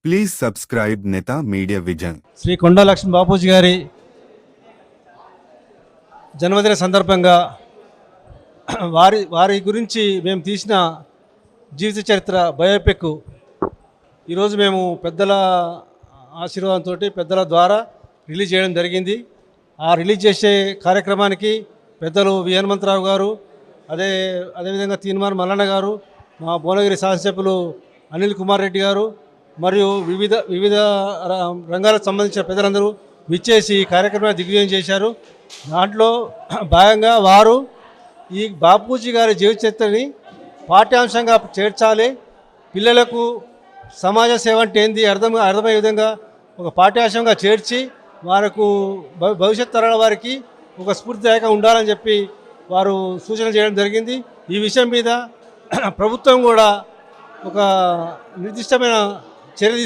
Please subscribe Neta Media Vision. Shri కొండా లక్ష్మీ బాపూజీ గారి జన్మదిన సందర్భంగా వారి గురించి మేము తీసిన జీవిత చరిత్ర బయోపిక్ ఈరోజు మేము పెద్దల ఆశీర్వాదంతో పెద్దల ద్వారా రిలీజ్ చేయడం జరిగింది. ఆ రిలీజ్ చేసే కార్యక్రమానికి పెద్దలు వి హనుమంతరావు గారు, అదేవిధంగా తీన్మార్ మల్లన్న గారు, మా భువనగిరి శాసనసభ్యులు అనిల్ కుమార్ రెడ్డి గారు మరియు వివిధ రంగాలకు సంబంధించిన పెద్దలందరూ విచ్చేసి ఈ కార్యక్రమాన్ని దిగ్విజయం చేశారు. దాంట్లో భాగంగా వారు ఈ బాపూజీ గారి జీవిత చరిత్రని పాఠ్యాంశంగా చేర్చాలి, పిల్లలకు సమాజ సేవ అంటే ఏంది అర్థమయ్యే విధంగా ఒక పాఠ్యాంశంగా చేర్చి వారికి భవిష్యత్ తరాల వారికి ఒక స్ఫూర్తిదాయకంగా ఉండాలని చెప్పి వారు సూచన చేయడం జరిగింది. ఈ విషయం మీద ప్రభుత్వం కూడా ఒక నిర్దిష్టమైన చర్య